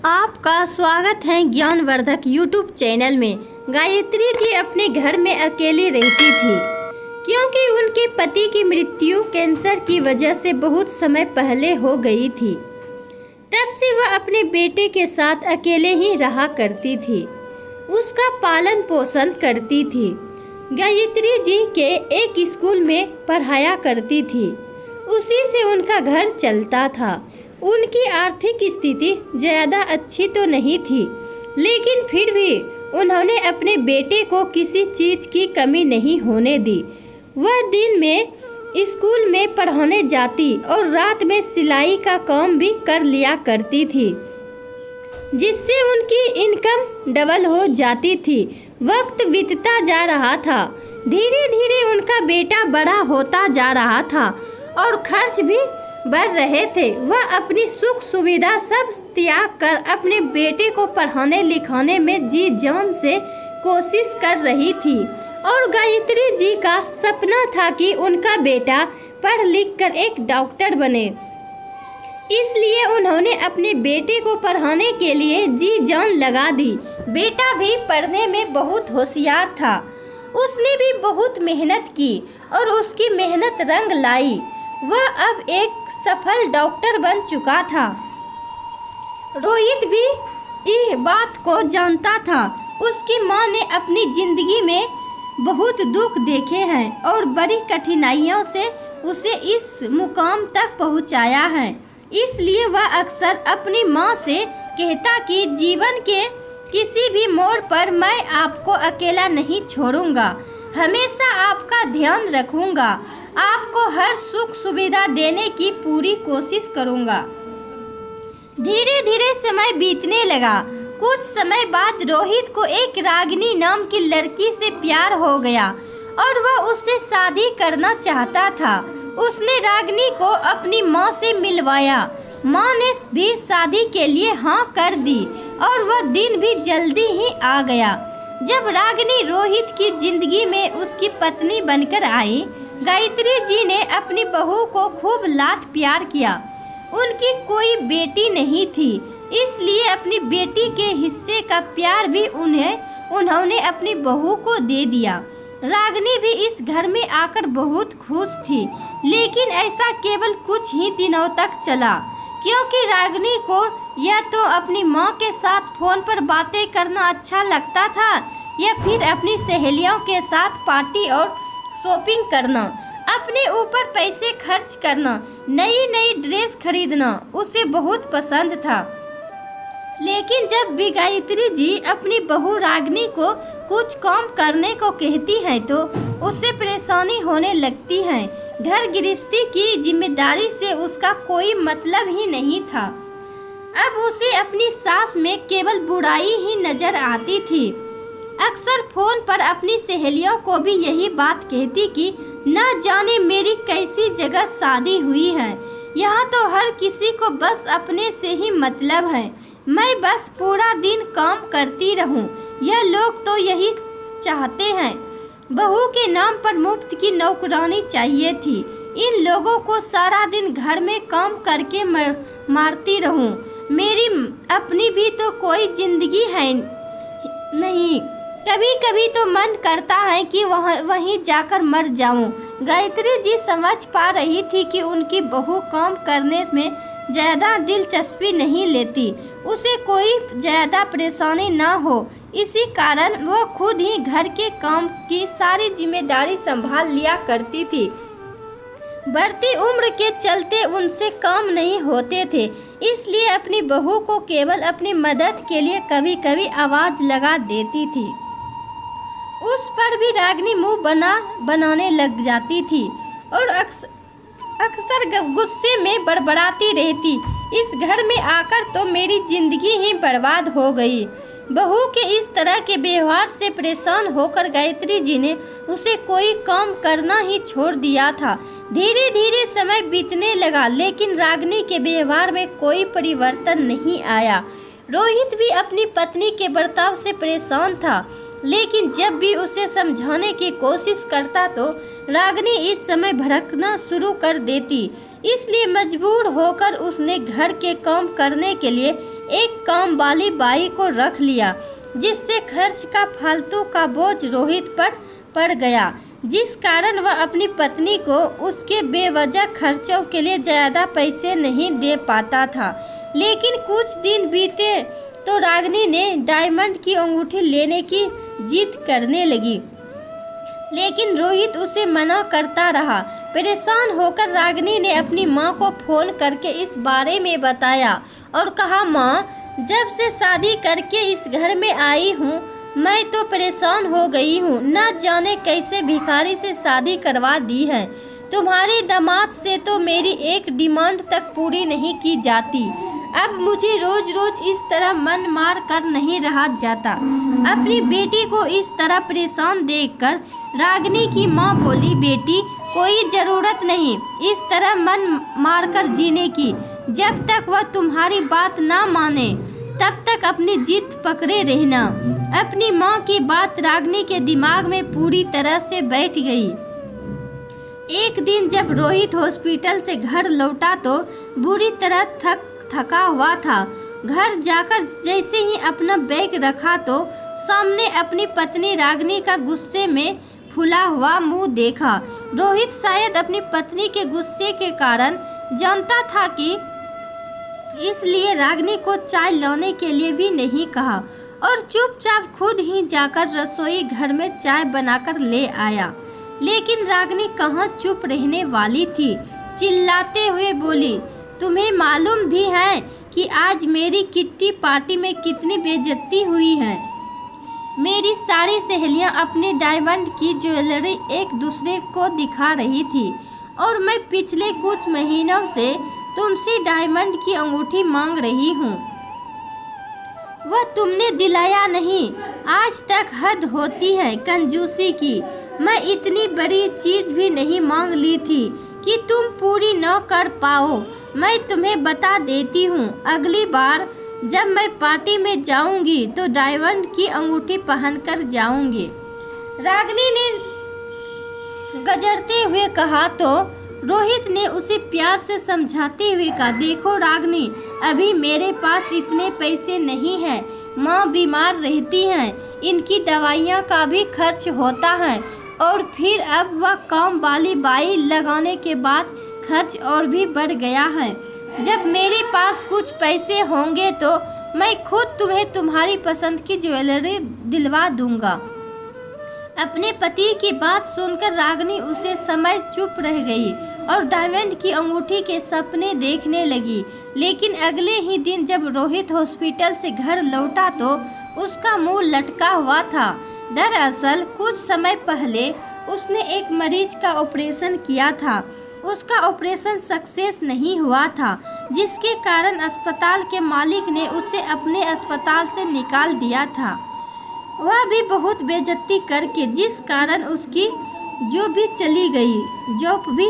आपका स्वागत है ज्ञानवर्धक यूट्यूब चैनल में। गायत्री जी अपने घर में अकेली रहती थी क्योंकि उनके पति की मृत्यु कैंसर की वजह से बहुत समय पहले हो गई थी। तब से वह अपने बेटे के साथ अकेले ही रहा करती थी, उसका पालन पोषण करती थी। गायत्री जी के एक स्कूल में पढ़ाया करती थी, उसी से उनका घर चलता था। उनकी आर्थिक स्थिति ज़्यादा अच्छी तो नहीं थी, लेकिन फिर भी उन्होंने अपने बेटे को किसी चीज़ की कमी नहीं होने दी। वह दिन में स्कूल में पढ़ाने जाती और रात में सिलाई का काम भी कर लिया करती थी, जिससे उनकी इनकम डबल हो जाती थी। वक्त बीतता जा रहा था, धीरे धीरे उनका बेटा बड़ा होता जा रहा था और खर्च भी बढ़ रहे थे। वह अपनी सुख सुविधा सब त्याग कर अपने बेटे को पढ़ाने लिखाने में जी जान से कोशिश कर रही थी और गायत्री जी का सपना था कि उनका बेटा पढ़ लिख कर एक डॉक्टर बने। इसलिए उन्होंने अपने बेटे को पढ़ाने के लिए जी जान लगा दी। बेटा भी पढ़ने में बहुत होशियार था, उसने भी बहुत मेहनत की और उसकी मेहनत रंग लाई। वह अब एक सफल डॉक्टर बन चुका था। रोहित भी इस बात को जानता था। उसकी मां ने अपनी जिंदगी में बहुत दुख देखे हैं और बड़ी कठिनाइयों से उसे इस मुकाम तक पहुंचाया है। इसलिए वह अक्सर अपनी मां से कहता कि जीवन के किसी भी मोड़ पर मैं आपको अकेला नहीं छोड़ूंगा, हमेशा आपका ध्यान रखूंगा, आपको हर सुख सुविधा देने की पूरी कोशिश करूंगा। धीरे धीरे समय बीतने लगा। कुछ समय बाद रोहित को एक रागिनी नाम की लड़की से प्यार हो गया और वह उससे शादी करना चाहता था। उसने रागिनी को अपनी माँ से मिलवाया। माँ ने भी शादी के लिए हाँ कर दी और वह दिन भी जल्दी ही आ गया। जब रागिनी रोहित की जिंदगी में उसकी पत्नी बनकर आई, गायत्री जी ने अपनी बहू को खूब लाड प्यार किया। उनकी कोई बेटी नहीं थी, इसलिए अपनी बेटी के हिस्से का प्यार भी उन्होंने अपनी बहू को दे दिया। रागिनी भी इस घर में आकर बहुत खुश थी, लेकिन ऐसा केवल कुछ ही दिनों तक चला, क्योंकि रागिनी को या तो अपनी माँ के साथ फोन पर बातें करना अच्छा लगता था या फिर अपनी सहेलियों के साथ पार्टी और शॉपिंग करना, अपने ऊपर पैसे खर्च करना, नई नई ड्रेस खरीदना उसे बहुत पसंद था। लेकिन जब भी गायत्री जी अपनी बहू रागिनी को कुछ काम करने को कहती हैं तो उससे परेशानी होने लगती है। घर गृहस्थी की जिम्मेदारी से उसका कोई मतलब ही नहीं था। अब उसे अपनी सास में केवल बुराई ही नजर आती थी। अक्सर फोन पर अपनी सहेलियों को भी यही बात कहती कि न जाने मेरी कैसी जगह शादी हुई है, यहाँ तो हर किसी को बस अपने से ही मतलब है, मैं बस पूरा दिन काम करती रहूं, यह लोग तो यही चाहते हैं। बहू के नाम पर मुफ्त की नौकरानी चाहिए थी, इन लोगों को सारा दिन घर में काम करके मारती रहूं, मेरी अपनी भी तो कोई जिंदगी है नहीं। कभी कभी तो मन करता है कि वहीं जाकर मर जाऊं। गायत्री जी समझ पा रही थी कि उनकी बहू काम करने में ज़्यादा दिलचस्पी नहीं लेती, उसे कोई ज़्यादा परेशानी ना हो, इसी कारण वह खुद ही घर के काम की सारी जिम्मेदारी संभाल लिया करती थी। बढ़ती उम्र के चलते उनसे काम नहीं होते थे, इसलिए अपनी बहू को केवल अपनी मदद के लिए कभी कभी आवाज़ लगा देती थी। उस पर भी रागिनी मुंह बनाने लग जाती थी और अक्सर गुस्से में बड़बड़ाती रहती, इस घर में आकर तो मेरी जिंदगी ही बर्बाद हो गई। बहू के इस तरह के व्यवहार से परेशान होकर गायत्री जी ने उसे कोई काम करना ही छोड़ दिया था। धीरे धीरे समय बीतने लगा, लेकिन रागिनी के व्यवहार में कोई परिवर्तन नहीं आया। रोहित भी अपनी पत्नी के बर्ताव से परेशान था, लेकिन जब भी उसे समझाने की कोशिश करता तो रागिनी इस समय भड़कना शुरू कर देती। इसलिए मजबूर होकर उसने घर के काम करने के लिए एक काम वाली बाई को रख लिया, जिससे खर्च का फालतू का बोझ रोहित पर पड़ गया, जिस कारण वह अपनी पत्नी को उसके बेवजह खर्चों के लिए ज़्यादा पैसे नहीं दे पाता था। लेकिन कुछ दिन बीते तो रागिनी ने डायमंड की अंगूठी लेने की जिद करने लगी, लेकिन रोहित उसे मना करता रहा। परेशान होकर रागिनी ने अपनी माँ को फ़ोन करके इस बारे में बताया और कहा, माँ, जब से शादी करके इस घर में आई हूँ मैं तो परेशान हो गई हूँ। न जाने कैसे भिखारी से शादी करवा दी है। तुम्हारे दामाद से तो मेरी एक डिमांड तक पूरी नहीं की जाती। अब मुझे रोज रोज इस तरह मन मार कर नहीं रहा जाता। अपनी बेटी को इस तरह परेशान देखकर रागिनी की माँ बोली, बेटी, कोई ज़रूरत नहीं इस तरह मन मारकर जीने की। जब तक वह तुम्हारी बात ना माने तब तक अपनी जिद पकड़े रहना। अपनी माँ की बात रागिनी के दिमाग में पूरी तरह से बैठ गई। एक दिन जब रोहित हॉस्पिटल से घर लौटा तो बुरी तरह थका हुआ था। घर जाकर जैसे ही अपना बैग रखा तो सामने अपनी पत्नी रागिनी का गुस्से में फूला हुआ मुंह देखा। रोहित शायद अपनी पत्नी के गुस्से के कारण जानता था कि इसलिए रागिनी को चाय लाने के लिए भी नहीं कहा और चुपचाप खुद ही जाकर रसोई घर में चाय बनाकर ले आया। लेकिन रागिनी कहाँ चुप रहने वाली थी, चिल्लाते हुए बोली, तुम्हें मालूम भी है कि आज मेरी किट्टी पार्टी में कितनी बेइज्जती हुई है। मेरी सारी सहेलियां अपने डायमंड की ज्वेलरी एक दूसरे को दिखा रही थी और मैं पिछले कुछ महीनों से तुमसे डायमंड की अंगूठी मांग रही हूँ। वह तुमने दिलाया नहीं। आज तक हद होती है कंजूसी की। मैं इतनी बड़ी चीज भी नहीं मांग ली थी कि तुम पूरी न कर पाओ। मैं तुम्हें बता देती हूँ, अगली बार जब मैं पार्टी में जाऊंगी तो डायमंड की अंगूठी पहनकर जाऊंगी। रागिनी ने गजरते हुए कहा तो रोहित ने उसे प्यार से समझाते हुए कहा, देखो रागिनी, अभी मेरे पास इतने पैसे नहीं हैं। माँ बीमार रहती हैं, इनकी दवाइयाँ का भी खर्च होता है और फिर अब वह काम वाली बाई लगाने के बाद खर्च और भी बढ़ गया है। जब मेरे पास कुछ पैसे होंगे तो मैं खुद तुम्हें तुम्हारी पसंद की ज्वेलरी दिलवा दूंगा। अपने पति की बात सुनकर रागिनी उसे समय चुप रह गई और डायमंड की अंगूठी के सपने देखने लगी। लेकिन अगले ही दिन जब रोहित हॉस्पिटल से घर लौटा तो उसका मुंह लटका हुआ था। दरअसल कुछ समय पहले उसने एक मरीज का ऑपरेशन किया था। उसका ऑपरेशन सक्सेस नहीं हुआ था, जिसके कारण अस्पताल के मालिक ने उसे अपने अस्पताल से निकाल दिया था, वह भी बहुत बेइज्जती करके, जिस कारण उसकी जॉब भी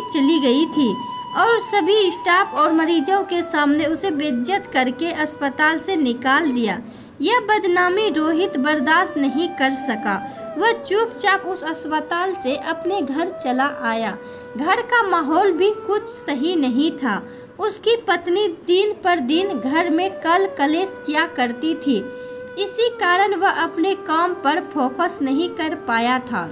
चली गई थी और सभी स्टाफ और मरीजों के सामने उसे बेइज्जत करके अस्पताल से निकाल दिया। यह बदनामी रोहित बर्दाश्त नहीं कर सका। वह चुपचाप उस अस्पताल से अपने घर चला आया। घर का माहौल भी कुछ सही नहीं था। उसकी पत्नी दिन पर दिन घर में कल कलेश किया करती थी, इसी कारण वह अपने काम पर फोकस नहीं कर पाया था।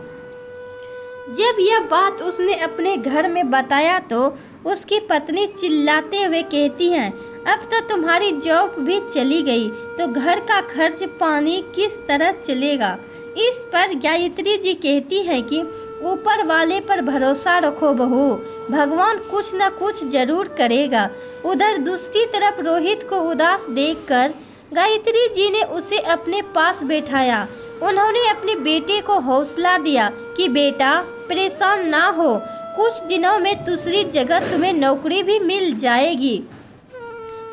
जब यह बात उसने अपने घर में बताया तो उसकी पत्नी चिल्लाते हुए कहती है, अब तो तुम्हारी जॉब भी चली गई तो घर का खर्च पानी किस तरह चलेगा। इस पर गायत्री जी कहती है कि ऊपर वाले पर भरोसा रखो बहू, भगवान कुछ न कुछ जरूर करेगा। उधर दूसरी तरफ रोहित को उदास देखकर गायत्री जी ने उसे अपने पास बैठाया। उन्होंने अपने बेटे को हौसला दिया कि बेटा परेशान ना हो, कुछ दिनों में दूसरी जगह तुम्हें नौकरी भी मिल जाएगी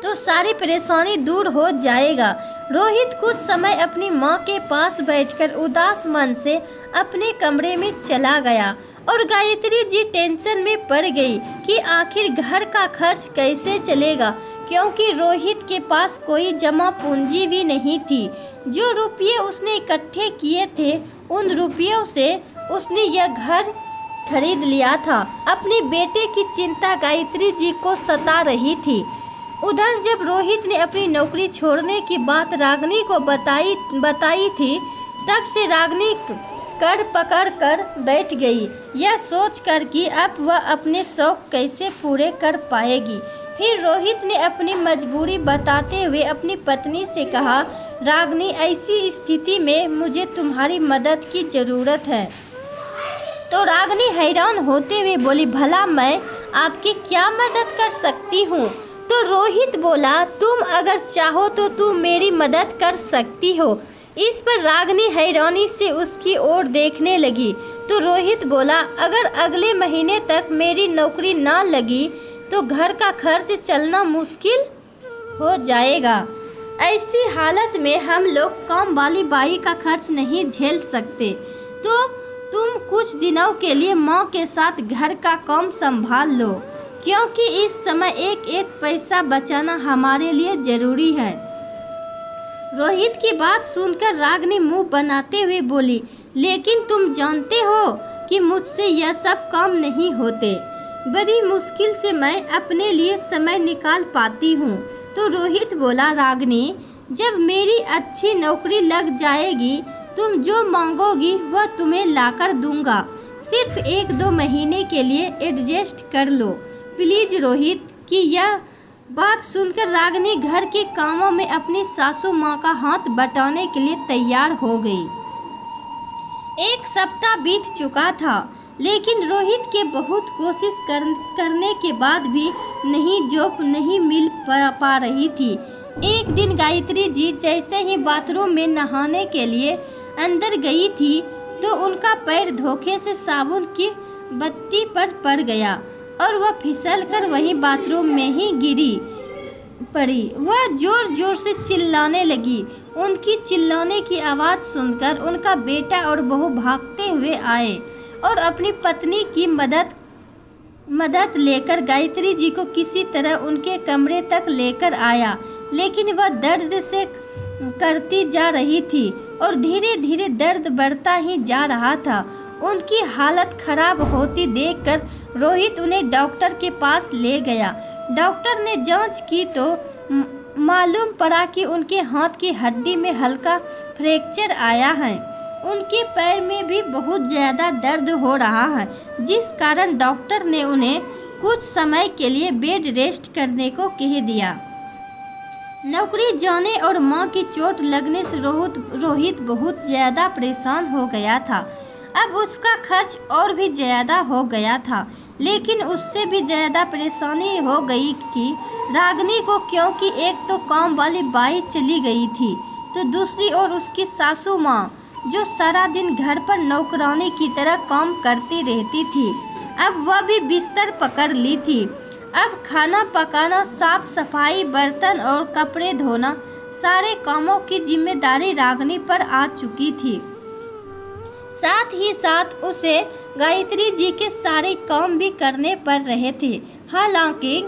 तो सारी परेशानी दूर हो जाएगा। रोहित कुछ समय अपनी माँ के पास बैठकर उदास मन से अपने कमरे में चला गया और गायत्री जी टेंशन में पड़ गई कि आखिर घर का खर्च कैसे चलेगा, क्योंकि रोहित के पास कोई जमा पूंजी भी नहीं थी। जो रुपये उसने इकट्ठे किए थे उन रुपयों से उसने यह घर खरीद लिया था। अपने बेटे की चिंता गायत्री जी को सता रही थी। उधर जब रोहित ने अपनी नौकरी छोड़ने की बात रागिनी को बताई थी, तब से रागिनी कर पकड़ कर बैठ गई, यह सोचकर कि अब वह अपने शौक कैसे पूरे कर पाएगी। फिर रोहित ने अपनी मजबूरी बताते हुए अपनी पत्नी से कहा, रागिनी, ऐसी स्थिति में मुझे तुम्हारी मदद की ज़रूरत है। तो रागिनी हैरान होते हुए बोली, भला मैं आपकी क्या मदद कर सकती हूँ? तो रोहित बोला, तुम अगर चाहो तो तुम मेरी मदद कर सकती हो। इस पर रागिनी हैरानी से उसकी ओर देखने लगी। तो रोहित बोला, अगर अगले महीने तक मेरी नौकरी ना लगी तो घर का खर्च चलना मुश्किल हो जाएगा। ऐसी हालत में हम लोग काम वाली बाई का खर्च नहीं झेल सकते, तो तुम कुछ दिनों के लिए माँ के साथ घर का काम संभाल लो, क्योंकि इस समय एक एक पैसा बचाना हमारे लिए ज़रूरी है। रोहित की बात सुनकर रागिनी मुंह बनाते हुए बोली, लेकिन तुम जानते हो कि मुझसे यह सब काम नहीं होते। बड़ी मुश्किल से मैं अपने लिए समय निकाल पाती हूँ। तो रोहित बोला, रागिनी, जब मेरी अच्छी नौकरी लग जाएगी, तुम जो मांगोगी वह तुम्हें लाकर दूंगा। सिर्फ 1-2 महीने के लिए एडजस्ट कर लो प्लीज रोहित। कि यह बात सुनकर रागिनी घर के कामों में अपनी सासू माँ का हाथ बटाने के लिए तैयार हो गई। 1 सप्ताह बीत चुका था, लेकिन रोहित के बहुत कोशिश करने के बाद भी जॉब नहीं मिल पा रही थी। एक दिन गायत्री जी जैसे ही बाथरूम में नहाने के लिए अंदर गई थी, तो उनका पैर धोखे से साबुन की बत्ती पर पड़ गया और वह फिसलकर वहीं बाथरूम में ही गिरी पड़ी। वह जोर जोर से चिल्लाने लगी। उनकी चिल्लाने की आवाज़ सुनकर उनका बेटा और बहू भागते हुए आए और अपनी पत्नी की मदद लेकर गायत्री जी को किसी तरह उनके कमरे तक लेकर आया, लेकिन वह दर्द से करती जा रही थी और धीरे धीरे दर्द बढ़ता ही जा रहा था। उनकी हालत खराब होती देखकर रोहित उन्हें डॉक्टर के पास ले गया। डॉक्टर ने जांच की तो मालूम पड़ा कि उनके हाथ की हड्डी में हल्का फ्रैक्चर आया है। उनके पैर में भी बहुत ज़्यादा दर्द हो रहा है, जिस कारण डॉक्टर ने उन्हें कुछ समय के लिए बेड रेस्ट करने को कह दिया। नौकरी जाने और मां की चोट लगने से रोहित बहुत ज़्यादा परेशान हो गया था। अब उसका खर्च और भी ज़्यादा हो गया था, लेकिन उससे भी ज़्यादा परेशानी हो गई कि रागिनी को, क्योंकि एक तो काम वाली बाई चली गई थी, तो दूसरी ओर उसकी सासू माँ जो सारा दिन घर पर नौकरानी की तरह काम करती रहती थी, अब वह भी बिस्तर पकड़ ली थी। अब खाना पकाना, साफ सफाई, बर्तन और कपड़े धोना, सारे कामों की जिम्मेदारी रागिनी पर आ चुकी थी। साथ ही साथ उसे गायत्री जी के सारे काम भी करने पड़ रहे थे। हालांकि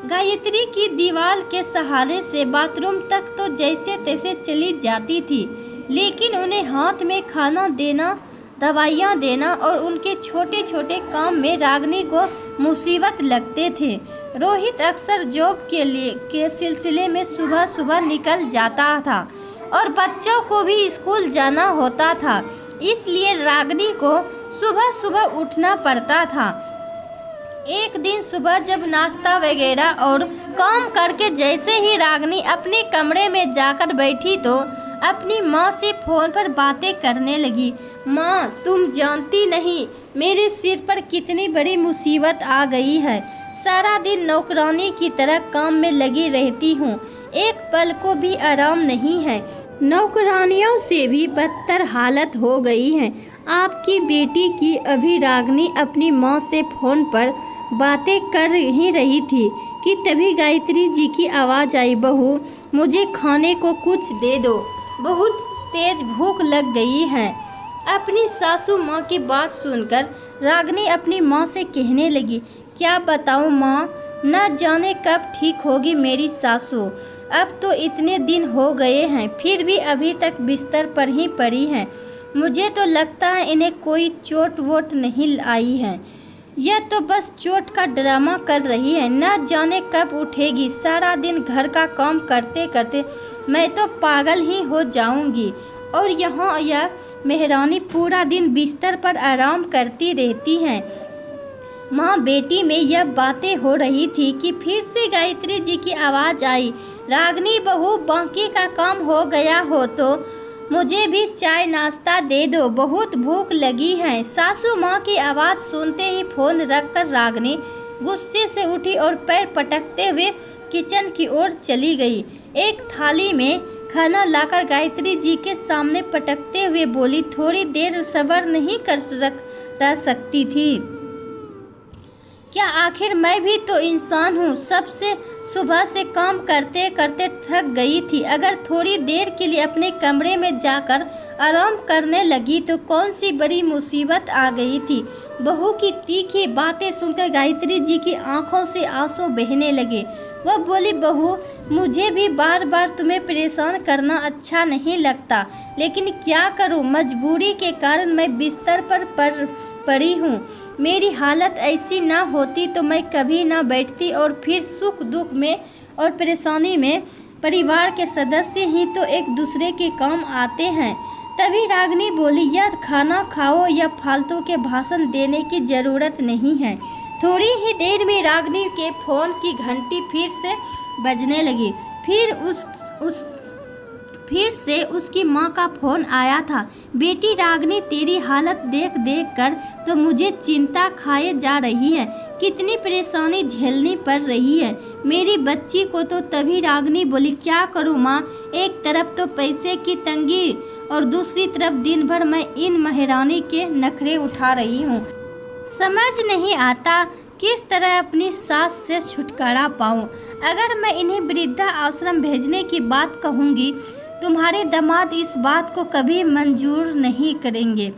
गायत्री की दीवार के सहारे से बाथरूम तक तो जैसे तैसे चली जाती थी, लेकिन उन्हें हाथ में खाना देना, दवाइयाँ देना और उनके छोटे छोटे काम में रागिनी को मुसीबत लगते थे। रोहित अक्सर जॉब के सिलसिले में सुबह सुबह निकल जाता था और बच्चों को भी स्कूल जाना होता था, इसलिए रागिनी को सुबह सुबह उठना पड़ता था। एक दिन सुबह जब नाश्ता वगैरह और काम करके जैसे ही रागिनी अपने कमरे में जाकर बैठी, तो अपनी माँ से फ़ोन पर बातें करने लगी। माँ, तुम जानती नहीं मेरे सिर पर कितनी बड़ी मुसीबत आ गई है। सारा दिन नौकरानी की तरह काम में लगी रहती हूँ, एक पल को भी आराम नहीं है। नौकरानियों से भी बदतर हालत हो गई है आपकी बेटी की। अभी रागिनी अपनी माँ से फ़ोन पर बातें कर ही रही थी कि तभी गायत्री जी की आवाज़ आई, बहू मुझे खाने को कुछ दे दो, बहुत तेज भूख लग गई है। अपनी सासू माँ की बात सुनकर रागिनी अपनी माँ से कहने लगी, क्या बताऊँ माँ, न जाने कब ठीक होगी मेरी सासू। अब तो इतने दिन हो गए हैं, फिर भी अभी तक बिस्तर पर ही पड़ी हैं। मुझे तो लगता है इन्हें कोई चोट वोट नहीं आई है। यह तो बस चोट का ड्रामा कर रही है, न जाने कब उठेगी। सारा दिन घर का काम करते करते मैं तो पागल ही हो जाऊंगी। और यहाँ यह मेहरानी पूरा दिन बिस्तर पर आराम करती रहती हैं। माँ बेटी में यह बातें हो रही थी कि फिर से गायत्री जी की आवाज़ आई, रागनी बहू, बाकी का काम हो गया हो तो मुझे भी चाय नाश्ता दे दो, बहुत भूख लगी है। सासू माँ की आवाज़ सुनते ही फोन रखकर रागनी गुस्से से उठी और पैर पटकते हुए किचन की ओर चली गई। एक थाली में खाना लाकर गायत्री जी के सामने पटकते हुए बोली, थोड़ी देर सब्र नहीं रह सकती थी क्या? आखिर मैं भी तो इंसान हूँ। सबसे सुबह से काम करते करते थक गई थी। अगर थोड़ी देर के लिए अपने कमरे में जाकर आराम करने लगी तो कौन सी बड़ी मुसीबत आ गई थी। बहू की तीखी बातें सुनकर गायत्री जी की आंखों से आंसू बहने लगे। वह बोली, बहू, मुझे भी बार बार तुम्हें परेशान करना अच्छा नहीं लगता, लेकिन क्या करूं, मजबूरी के कारण मैं बिस्तर पर पड़ी हूँ। मेरी हालत ऐसी ना होती तो मैं कभी ना बैठती, और फिर सुख दुख में और परेशानी में परिवार के सदस्य ही तो एक दूसरे के काम आते हैं। तभी रागनी बोली, यह खाना खाओ या फालतू के भाषण देने की ज़रूरत नहीं है। थोड़ी ही देर में रागनी के फ़ोन की घंटी फिर से बजने लगी। फिर से उसकी माँ का फ़ोन आया था। बेटी रागनी, तेरी हालत देख कर तो मुझे चिंता खाए जा रही है। कितनी परेशानी झेलनी पड़ रही है मेरी बच्ची को तो। तभी रागनी बोली, क्या करूँ माँ, एक तरफ तो पैसे की तंगी और दूसरी तरफ दिन भर मैं इन महारानी के नखरे उठा रही हूँ। समझ नहीं आता किस तरह अपनी सास से छुटकारा पाऊँ। अगर मैं इन्हें वृद्धा आश्रम भेजने की बात कहूँगी, तुम्हारे दामाद इस बात को कभी मंजूर नहीं करेंगे।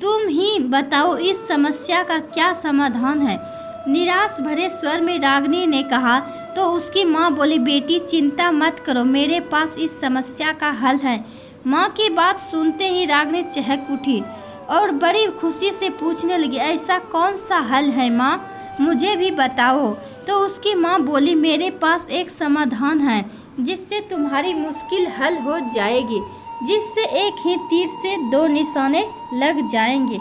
तुम ही बताओ इस समस्या का क्या समाधान है। निराश भरे स्वर में रागनी ने कहा। तो उसकी माँ बोली, बेटी चिंता मत करो, मेरे पास इस समस्या का हल है। माँ की बात सुनते ही रागनी चहक उठी और बड़ी खुशी से पूछने लगी, ऐसा कौन सा हल है माँ, मुझे भी बताओ। तो उसकी माँ बोली, मेरे पास एक समाधान है जिससे तुम्हारी मुश्किल हल हो जाएगी, जिससे एक ही तीर से दो निशाने लग जाएंगे।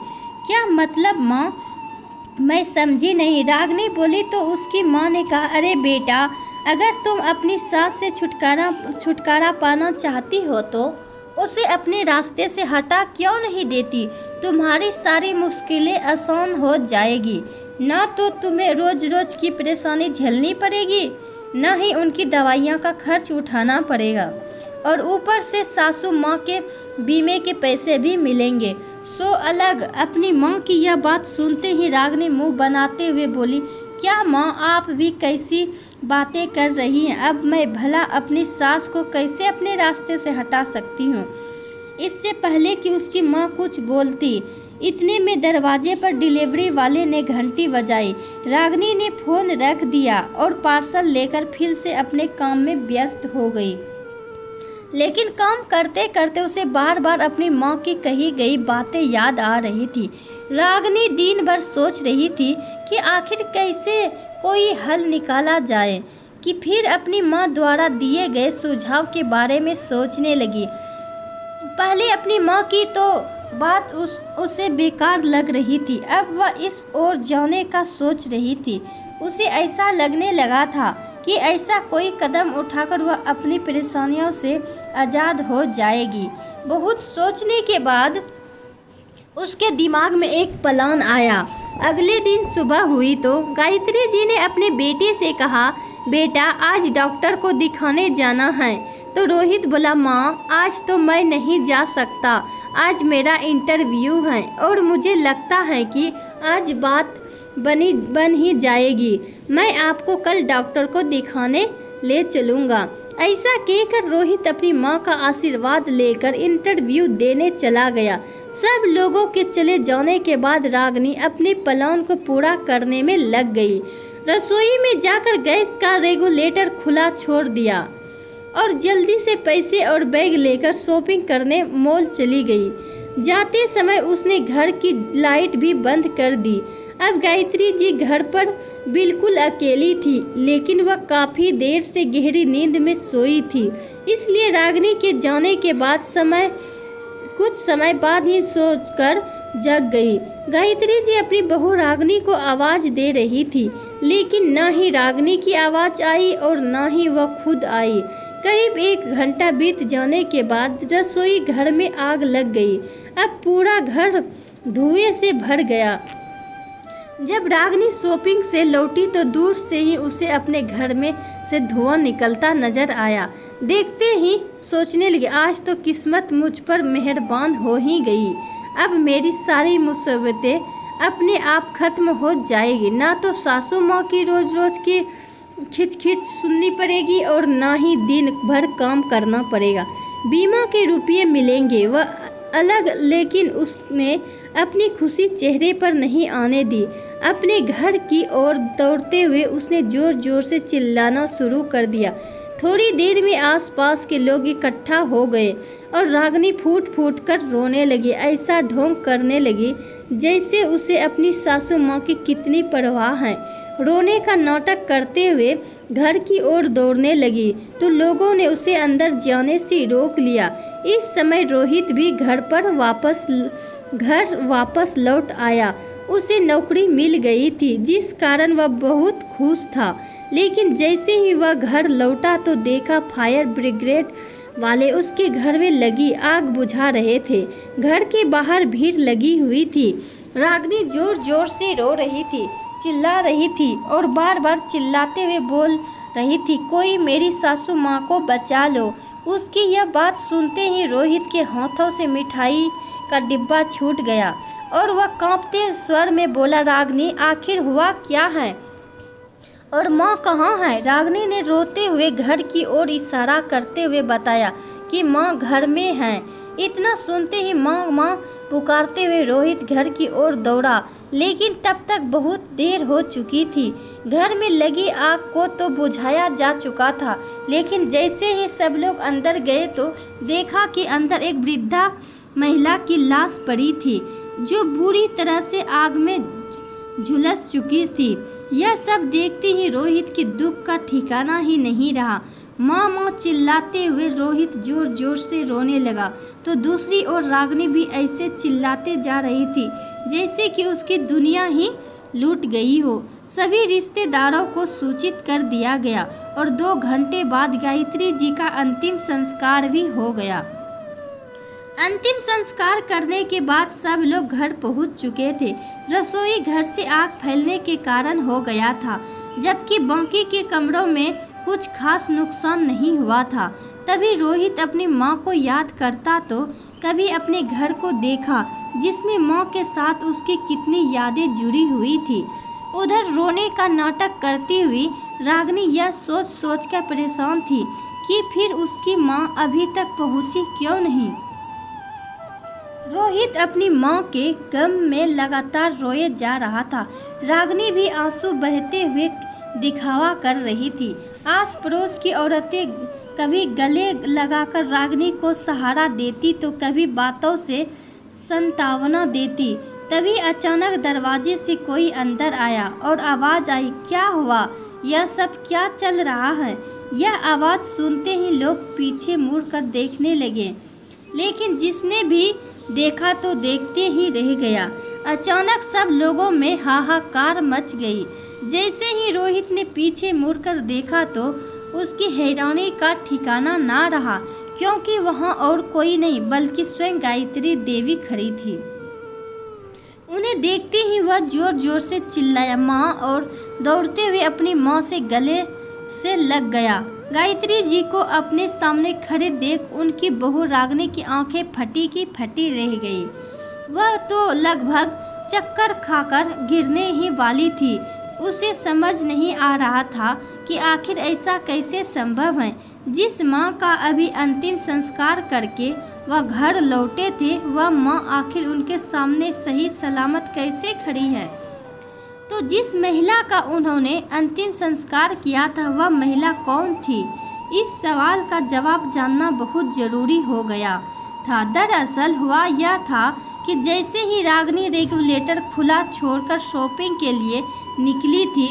क्या मतलब माँ, मैं समझी नहीं। रागनी बोली। तो उसकी माँ ने कहा, अरे बेटा, अगर तुम अपनी सास से छुटकारा पाना चाहती हो तो उसे अपने रास्ते से हटा क्यों नहीं देती। तुम्हारी सारी मुश्किलें आसान हो जाएगी। ना तो तुम्हें रोज रोज की परेशानी झेलनी पड़ेगी, ना ही उनकी दवाइयाँ का खर्च उठाना पड़ेगा, और ऊपर से सासू माँ के बीमे के पैसे भी मिलेंगे। सो अलग। अपनी माँ की यह बात सुनते ही रागनी मुंह बनाते हुए बोली, क्या माँ, आप भी कैसी बातें कर रही हैं। अब मैं भला अपनी सास को कैसे अपने रास्ते से हटा सकती हूँ। इससे पहले कि उसकी माँ कुछ बोलती, इतने में दरवाजे पर डिलीवरी वाले ने घंटी बजाई। रागनी ने फ़ोन रख दिया और पार्सल लेकर फिर से अपने काम में व्यस्त हो गई। लेकिन काम करते करते उसे बार बार अपनी माँ की कही गई बातें याद आ रही थी। रागनी दिन भर सोच रही थी कि आखिर कैसे कोई हल निकाला जाए, कि फिर अपनी माँ द्वारा दिए गए सुझाव के बारे में सोचने लगी। पहले अपनी माँ की तो बात उसे बेकार लग रही थी, अब वह इस ओर जाने का सोच रही थी। उसे ऐसा लगने लगा था कि ऐसा कोई कदम उठाकर वह अपनी परेशानियों से आज़ाद हो जाएगी। बहुत सोचने के बाद उसके दिमाग में एक प्लान आया। अगले दिन सुबह हुई तो गायत्री जी ने अपने बेटे से कहा, बेटा आज डॉक्टर को दिखाने जाना है। तो रोहित बोला, माँ आज तो मैं नहीं जा सकता, आज मेरा इंटरव्यू है और मुझे लगता है कि आज बात बन ही जाएगी। मैं आपको कल डॉक्टर को दिखाने ले चलूँगा। ऐसा कहकर रोहित अपनी माँ का आशीर्वाद लेकर इंटरव्यू देने चला गया। सब लोगों के चले जाने के बाद रागनी अपने प्लान को पूरा करने में लग गई। रसोई में जाकर गैस का रेगुलेटर खुला छोड़ दिया और जल्दी से पैसे और बैग लेकर शॉपिंग करने मॉल चली गई। जाते समय उसने घर की लाइट भी बंद कर दी। अब गायत्री जी घर पर बिल्कुल अकेली थी, लेकिन वह काफ़ी देर से गहरी नींद में सोई थी। इसलिए रागिनी के जाने के बाद कुछ समय बाद ही सोचकर जग गई। गायत्री जी अपनी बहू रागिनी को आवाज़ दे रही थी, लेकिन न ही रागिनी की आवाज़ आई और न ही वह खुद आई। करीब 1 घंटा बीत जाने के बाद रसोई घर में आग लग गई। अब पूरा घर धुएं से भर गया। जब रागिनी शॉपिंग से लौटी तो दूर से ही उसे अपने घर में से धुआं निकलता नजर आया। देखते ही सोचने लगी, आज तो किस्मत मुझ पर मेहरबान हो ही गई। अब मेरी सारी मुसीबतें अपने आप खत्म हो जाएगी। ना तो सासू माँ की रोज रोज की खिच सुननी पड़ेगी और ना ही दिन भर काम करना पड़ेगा। बीमा के रुपये मिलेंगे वह अलग, लेकिन उसने अपनी खुशी चेहरे पर नहीं आने दी। अपने घर की ओर दौड़ते हुए उसने जोर जोर से चिल्लाना शुरू कर दिया। थोड़ी देर में आसपास के लोग इकट्ठा हो गए और रागिनी फूट फूट कर रोने लगी। ऐसा ढोंग करने लगी जैसे उसे अपनी सासू माँ की कितनी परवाह है। रोने का नाटक करते हुए घर की ओर दौड़ने लगी तो लोगों ने उसे अंदर जाने से रोक लिया। इस समय रोहित भी घर वापस लौट आया। उसे नौकरी मिल गई थी, जिस कारण वह बहुत खुश था। लेकिन जैसे ही वह घर लौटा तो देखा फायर ब्रिगेड वाले उसके घर में लगी आग बुझा रहे थे। घर के बाहर भीड़ लगी हुई थी। रागिनी जोर जोर से रो रही थी, चिल्ला रही थी और बार बार चिल्लाते हुए बोल रही थी, कोई मेरी सासू माँ को बचा लो। उसकी यह बात सुनते ही रोहित के हाथों से मिठाई का डिब्बा छूट गया और वह कांपते स्वर में बोला, रागिनी आखिर हुआ क्या है और माँ कहाँ है? रागिनी ने रोते हुए घर की ओर इशारा करते हुए बताया कि माँ घर में है। इतना सुनते ही माँ पुकारते हुए रोहित घर की ओर दौड़ा, लेकिन तब तक बहुत देर हो चुकी थी। घर में लगी आग को तो बुझाया जा चुका था, लेकिन जैसे ही सब लोग अंदर गए तो देखा कि अंदर एक वृद्धा महिला की लाश पड़ी थी, जो बुरी तरह से आग में झुलस चुकी थी। यह सब देखते ही रोहित के दुख का ठिकाना ही नहीं रहा। माँ चिल्लाते हुए रोहित जोर जोर से रोने लगा तो दूसरी ओर रागिनी भी ऐसे चिल्लाते जा रही थी जैसे कि उसकी दुनिया ही लूट गई हो। सभी रिश्तेदारों को सूचित कर दिया गया और 2 घंटे बाद गायत्री जी का अंतिम संस्कार भी हो गया। अंतिम संस्कार करने के बाद सब लोग घर पहुंच चुके थे। रसोई घर से आग फैलने के कारण हो गया था, जबकि बाकी के कमरों में कुछ खास नुकसान नहीं हुआ था। तभी रोहित अपनी माँ को याद करता तो कभी अपने घर को देखा, जिसमें माँ के साथ उसकी कितनी यादें जुड़ी हुई थी। उधर रोने का नाटक करती हुई रागिनी यह सोच सोच कर परेशान थी कि फिर उसकी माँ अभी तक पहुँची क्यों नहीं। रोहित अपनी माँ के गम में लगातार रोए जा रहा था। रागिनी भी आंसू बहते हुए दिखावा कर रही थी। आस पड़ोस की औरतें कभी गले लगाकर रागिनी को सहारा देती तो कभी बातों से सांत्वना देती। तभी अचानक दरवाजे से कोई अंदर आया और आवाज़ आई, क्या हुआ? यह सब क्या चल रहा है? यह आवाज़ सुनते ही लोग पीछे मुड़कर देखने लगे, लेकिन जिसने भी देखा तो देखते ही रह गया। अचानक सब लोगों में हाहाकार मच गई। जैसे ही रोहित ने पीछे मुड़कर देखा तो उसकी हैरानी का ठिकाना ना रहा, क्योंकि वहां और कोई नहीं बल्कि स्वयं गायत्री देवी खड़ी थी। उन्हें देखते ही वह जोर जोर से चिल्लाया माँ, और दौड़ते हुए अपनी माँ से गले से लग गया। गायत्री जी को अपने सामने खड़े देख उनकी बहू रागिनी की आंखें फटी की फटी रह गई। वह तो लगभग चक्कर खाकर गिरने ही वाली थी। उसे समझ नहीं आ रहा था कि आखिर ऐसा कैसे संभव है। जिस माँ का अभी अंतिम संस्कार करके वह घर लौटे थे, वह माँ आखिर उनके सामने सही सलामत कैसे खड़ी है? तो जिस महिला का उन्होंने अंतिम संस्कार किया था, वह महिला कौन थी? इस सवाल का जवाब जानना बहुत जरूरी हो गया था। दरअसल हुआ यह था कि जैसे ही रागिनी रेगुलेटर खुला छोड़कर शॉपिंग के लिए निकली थी,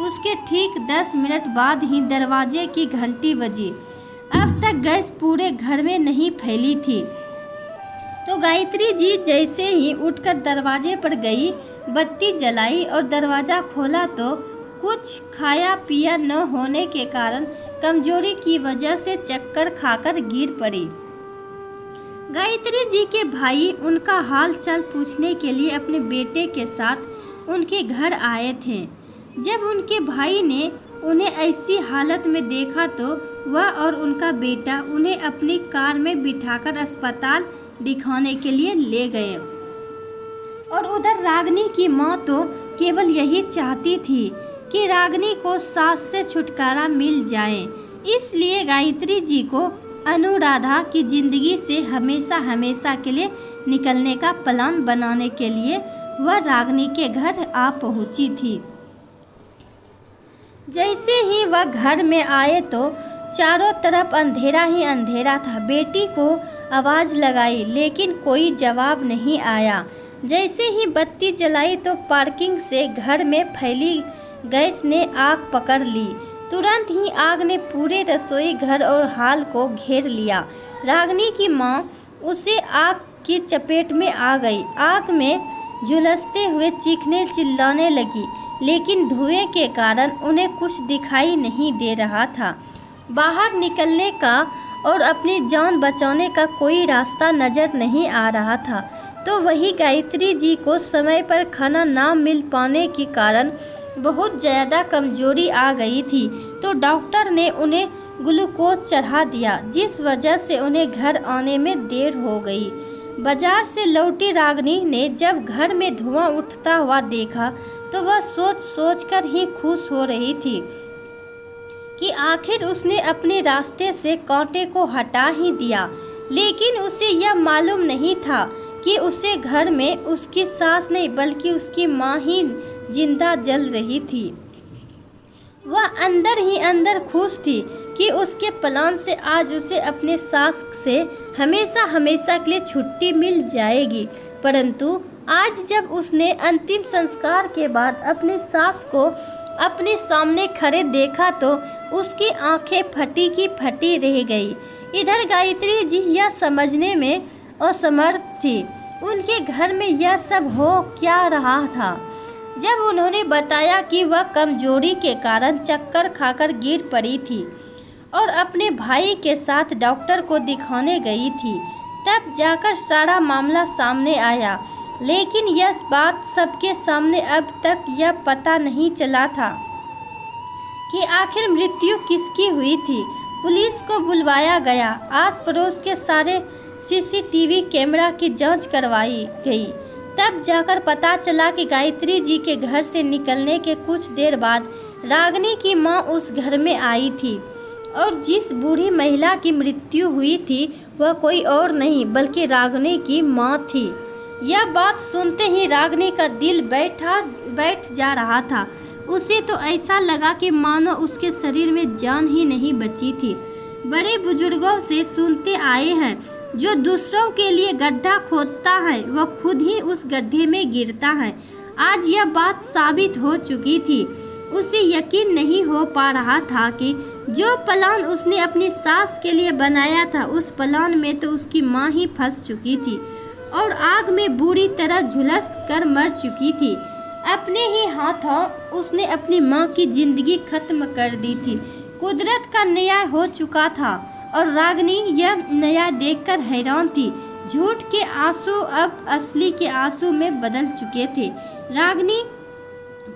उसके ठीक 10 मिनट बाद ही दरवाजे की घंटी बजी। अब तक गैस पूरे घर में नहीं फैली थी, तो गायत्री जी जैसे ही उठकर दरवाजे पर गई, बत्ती जलाई और दरवाज़ा खोला तो कुछ खाया पिया न होने के कारण कमजोरी की वजह से चक्कर खाकर गिर पड़ी। गायत्री जी के भाई उनका हाल चाल पूछने के लिए अपने बेटे के साथ उनके घर आए थे। जब उनके भाई ने उन्हें ऐसी हालत में देखा तो वह और उनका बेटा उन्हें अपनी कार में बिठाकर अस्पताल दिखाने के लिए ले गए। और उधर रागिनी की माँ तो केवल यही चाहती थी कि रागिनी को सास से छुटकारा मिल जाए। इसलिए गायत्री जी को अनुराधा की जिंदगी से हमेशा हमेशा के लिए निकलने का प्लान बनाने के लिए वह रागिनी के घर आ पहुंची थी। जैसे ही वह घर में आए तो चारों तरफ अंधेरा ही अंधेरा था। बेटी को आवाज़ लगाई लेकिन कोई जवाब नहीं आया। जैसे ही बत्ती जलाई तो पार्किंग से घर में फैली गैस ने आग पकड़ ली। तुरंत ही आग ने पूरे रसोई घर और हाल को घेर लिया। रागिनी की माँ उसे आग की चपेट में आ गई। आग में झुलसते हुए चीखने चिल्लाने लगी, लेकिन धुएं के कारण उन्हें कुछ दिखाई नहीं दे रहा था। बाहर निकलने का और अपनी जान बचाने का कोई रास्ता नज़र नहीं आ रहा था। तो वही गायत्री जी को समय पर खाना ना मिल पाने के कारण बहुत ज़्यादा कमजोरी आ गई थी, तो डॉक्टर ने उन्हें ग्लूकोज चढ़ा दिया, जिस वजह से उन्हें घर आने में देर हो गई। बाजार से लौटी रागिनी ने जब घर में धुआं उठता हुआ देखा तो वह सोच कर ही खुश हो रही थी कि आखिर उसने अपने रास्ते से कांटे को हटा ही दिया। लेकिन उसे यह मालूम नहीं था कि उसे घर में उसकी सास नहीं बल्कि उसकी माँ ही जिंदा जल रही थी। वह अंदर ही अंदर खुश थी कि उसके प्लान से आज उसे अपने सास से हमेशा हमेशा के लिए छुट्टी मिल जाएगी। परंतु आज जब उसने अंतिम संस्कार के बाद अपनी सास को अपने सामने खड़े देखा तो उसकी आंखें फटी की फटी रह गई। इधर गायत्री जी यह समझने में असमर्थ थी उनके घर में यह सब हो क्या रहा था। जब उन्होंने बताया कि वह कमजोरी के कारण चक्कर खाकर गिर पड़ी थी और अपने भाई के साथ डॉक्टर को दिखाने गई थी, तब जाकर सारा मामला सामने आया। लेकिन यह बात सबके सामने अब तक यह पता नहीं चला था कि आखिर मृत्यु किसकी हुई थी। पुलिस को बुलवाया गया। आस पड़ोस के सारे सीसीटीवी कैमरा की जांच करवाई गई। तब जाकर पता चला कि गायत्री जी के घर से निकलने के कुछ देर बाद रागिनी की मां उस घर में आई थी और जिस बूढ़ी महिला की मृत्यु हुई थी वह कोई और नहीं बल्कि रागिनी की मां थी। यह बात सुनते ही रागिनी का दिल बैठ जा रहा था। उसे तो ऐसा लगा कि मानो उसके शरीर में जान ही नहीं बची थी। बड़े बुजुर्गों से सुनते आए हैं, जो दूसरों के लिए गड्ढा खोदता है वह खुद ही उस गड्ढे में गिरता है। आज यह बात साबित हो चुकी थी। उसे यकीन नहीं हो पा रहा था कि जो प्लान उसने अपनी सास के लिए बनाया था उस प्लान में तो उसकी माँ ही फंस चुकी थी और आग में बुरी तरह झुलस कर मर चुकी थी। अपने ही हाथों उसने अपनी माँ की जिंदगी खत्म कर दी थी। कुदरत का न्याय हो चुका था और रागिनी यह न्याय देखकर हैरान थी। झूठ के आंसू अब असली के आंसू में बदल चुके थे। रागिनी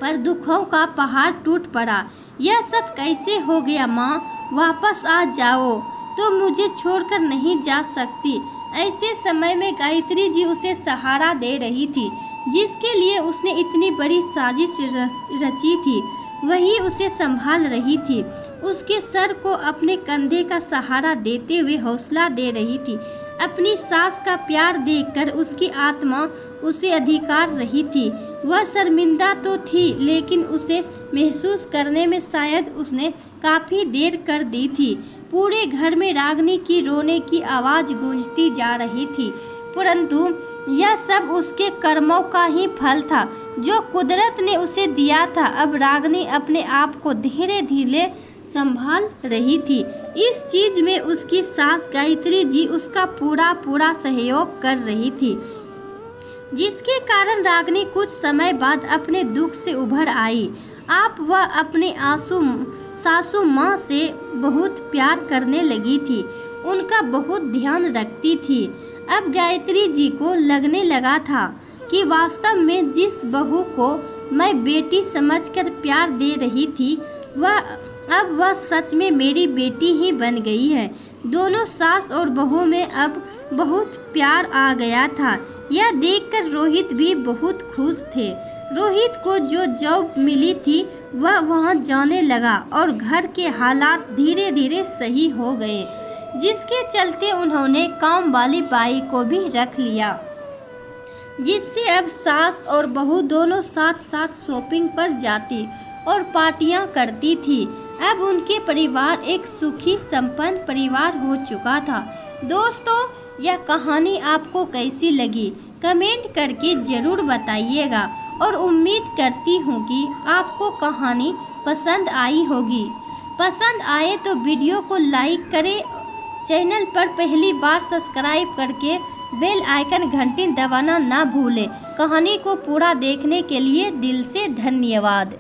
पर दुखों का पहाड़ टूट पड़ा। यह सब कैसे हो गया माँ? वापस आ जाओ, तो मुझे छोड़कर नहीं जा सकती। ऐसे समय में गायत्री जी उसे सहारा दे रही थी। जिसके लिए उसने इतनी बड़ी साजिश रची थी वही उसे संभाल रही थी। उसके सर को अपने कंधे का सहारा देते हुए हौसला दे रही थी। अपनी सास का प्यार देखकर उसकी आत्मा उसे अधिकार रही थी। वह शर्मिंदा तो थी लेकिन उसे महसूस करने में शायद उसने काफ़ी देर कर दी थी। पूरे घर में रागिनी की रोने की आवाज़ गूंजती जा रही थी। परंतु यह सब उसके कर्मों का ही फल था जो कुदरत ने उसे दिया था। अब रागिनी अपने आप को धीरे धीरे संभाल रही थी। इस चीज में उसकी सास गायत्री जी उसका पूरा सहयोग कर रही थी, जिसके कारण रागिनी कुछ समय बाद अपने दुख से उभर आई। आप वह अपने सासू माँ से बहुत प्यार करने लगी थी, उनका बहुत ध्यान रखती थी। अब गायत्री जी को लगने लगा था कि वास्तव में जिस बहू को मैं बेटी समझकर प्यार दे रही थी वह सच में मेरी बेटी ही बन गई है। दोनों सास और बहू में अब बहुत प्यार आ गया था। यह देखकर रोहित भी बहुत खुश थे। रोहित को जो जॉब मिली थी वह वहां जाने लगा और घर के हालात धीरे धीरे सही हो गए, जिसके चलते उन्होंने काम वाली बाई को भी रख लिया, जिससे अब सास और बहू दोनों साथ साथ शॉपिंग पर जाती और पार्टियां करती थी। अब उनके परिवार एक सुखी संपन्न परिवार हो चुका था। दोस्तों, यह कहानी आपको कैसी लगी कमेंट करके ज़रूर बताइएगा और उम्मीद करती हूँ कि आपको कहानी पसंद आई होगी। पसंद आए तो वीडियो को लाइक करें, चैनल पर पहली बार सब्सक्राइब करके बेल आइकन घंटी दबाना ना भूलें। कहानी को पूरा देखने के लिए दिल से धन्यवाद।